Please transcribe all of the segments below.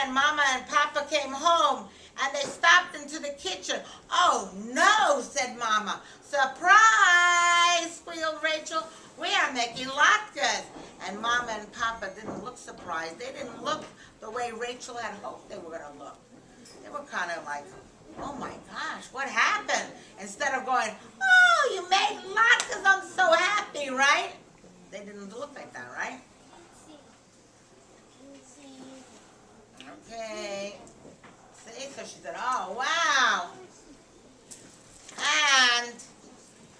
then Mama and Papa came home and they stopped into the kitchen. "Oh no," said Mama. "Surprise," squealed Rachel. "We are making latkes." And Mama and Papa didn't look surprised. They didn't look the way Rachel had hoped they were going to look. They were kind of like, "Oh my gosh, what happened?" Instead of going, "Oh, you made latkes, I'm so happy," right? They didn't look like that, right? Okay. See, so she said, "Oh, wow." And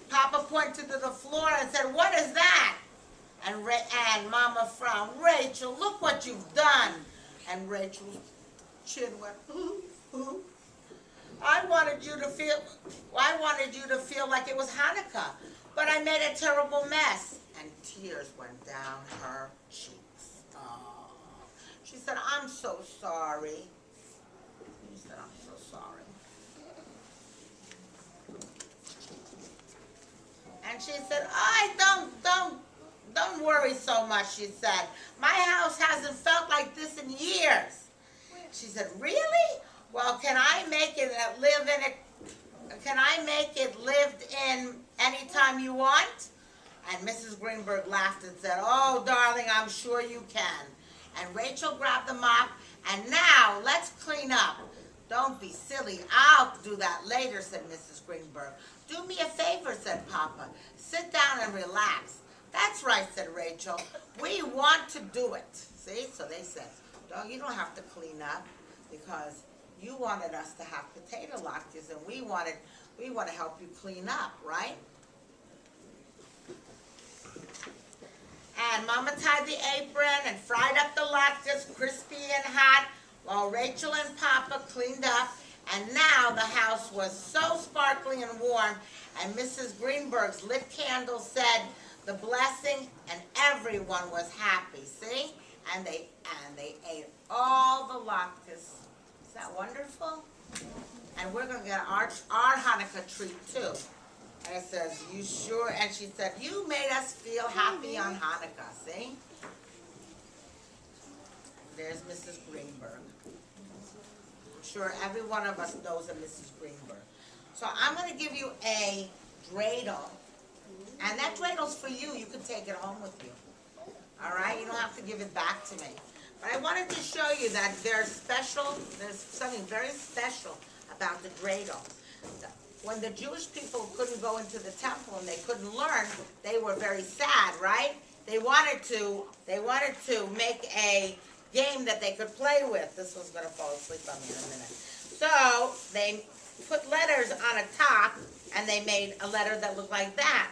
Papa pointed to the floor and said, "What is that?" And Mama frowned. "Rachel, look what you've done." And Rachel's chin went, I wanted you to feel like it was Hanukkah, but I made a terrible mess." And tears went down her cheeks. Oh. She said, "I'm so sorry." She said, "I'm so sorry." And she said, don't worry so much," she said. "My house hasn't felt like this in years." She said, "Really? Well, can I make it lived in anytime you want?" And Mrs. Greenberg laughed and said, "Oh, darling, I'm sure you can." And Rachel grabbed the mop, and "Now, let's clean up." "Don't be silly. I'll do that later," said Mrs. Greenberg. "Do me a favor," said Papa. "Sit down and relax." "That's right," said Rachel. "We want to do it." See? So they said, "No, you don't have to clean up because you wanted us to have potato latkes, and we want to help you clean up, right?" And Mama tied the apron and fried up the latkes crispy and hot while Rachel and Papa cleaned up. And now the house was so sparkling and warm, and Mrs. Greenberg's lit candle said the blessing, and everyone was happy. See? And they ate all the latkes. Is that wonderful? And we're going to get our Hanukkah treat too. And it says, "You sure?" And she said, "You made us feel happy on Hanukkah." See? There's Mrs. Greenberg. I'm sure every one of us knows a Mrs. Greenberg. So I'm going to give you a dreidel. And that dreidel's for you. You can take it home with you. All right? You don't have to give it back to me. But I wanted to show you that there's something very special about the dreidel. When the Jewish people couldn't go into the temple and they couldn't learn, they were very sad, right? They wanted to make a game that they could play with. This one's going to fall asleep on me in a minute. So they put letters on a top, and they made a letter that looked like that.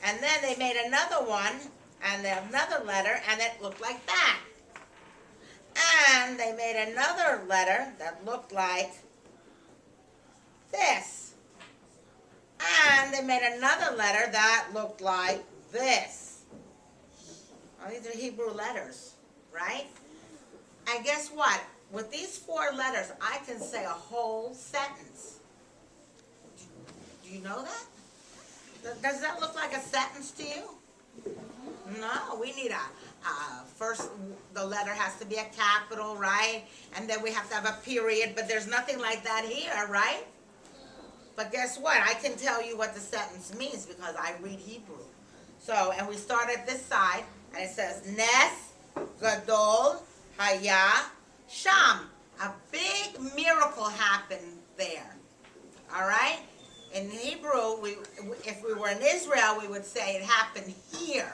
And then they made another one, and another letter, and it looked like that. And they made another letter that looked like this. And they made another letter that looked like this. Oh, these are Hebrew letters, right? And guess what? With these 4 letters, I can say a whole sentence. Do you know that? Does that look like a sentence to you? No, we need first the letter has to be a capital, right? And then we have to have a period, but there's nothing like that here, right? But guess what? I can tell you what the sentence means because I read Hebrew. So, and we start at this side, and it says, Nes Gadol Haya Sham. A big miracle happened there. All right? In Hebrew, if we were in Israel, we would say it happened here.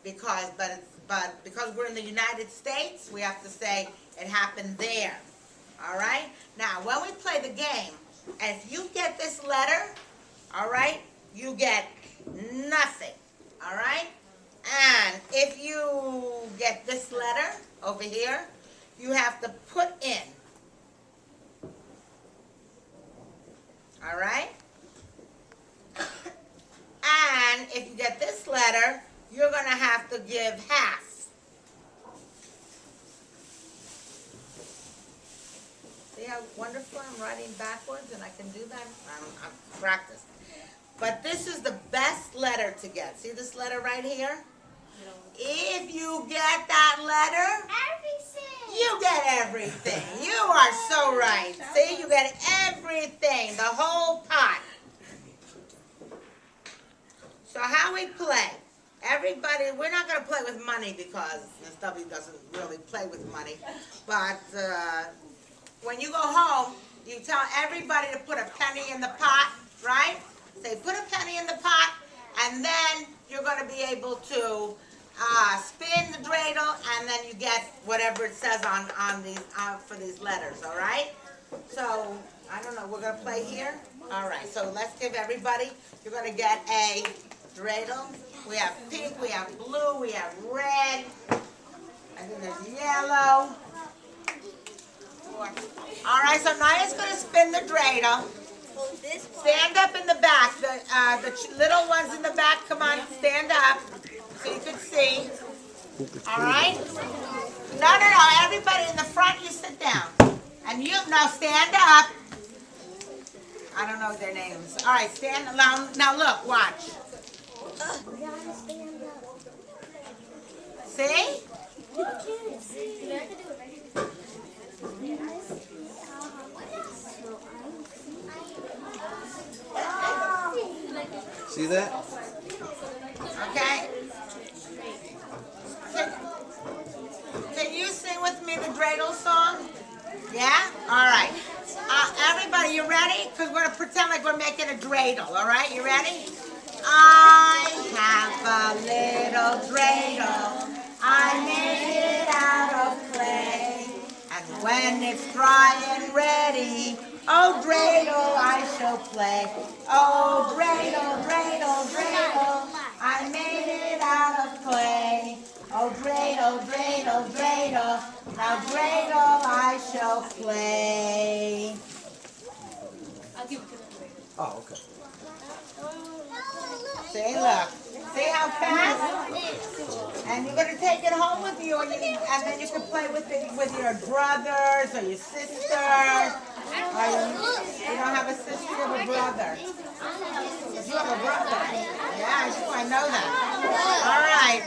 But because we're in the United States, we have to say it happened there. All right? Now, when we play the game, and if you get this letter, all right, you get nothing. All right? And if you get this letter over here, you have to put in. All right? And if you get this letter, you're going to have to give half. See how wonderful I'm writing backwards and I can do that? I'm practiced. But this is the best letter to get. See this letter right here? If you get that letter, you You get everything. You are so right. See, you get everything, the whole pot. So how we play? Everybody, we're not going to play with money because Miss W doesn't really play with money. But when you go home, you tell everybody to put a penny in the pot, right? Say, put a penny in the pot, and then you're going to be able to spin the dreidel, and then you get whatever it says on these for these letters, all right? So, I don't know, we're going to play here? All right, so let's give everybody, you're going to get a dreidel. We have pink, we have blue, we have red, and then there's yellow. All right, so Naya's going to spin the dreidel. Stand up in the back. The little ones in the back, come on, stand up so you can see. All right? No, everybody in the front, you sit down. And you, now stand up. I don't know their names. All right, stand, now look, watch. See? See that? Okay. Can you sing with me the dreidel song? Yeah? All right. Everybody, you ready? Because we're going to pretend like we're making a dreidel. All right? You ready? I have a little dreidel. I made it out of clay. And when it's dry and ready, oh, dreidel, I shall play. Oh, dreidel, dreidel, dreidel, I made it out of clay. Oh, dreidel, dreidel, dreidel, now dreidel I shall play. I'll give it to them. Oh, okay. See, look. See how fast? And you're going to take it home with you, and then you can play with it with your brothers or your sisters. Or you don't have a sister, you have a brother. You have a brother. Yeah, I know that. All right.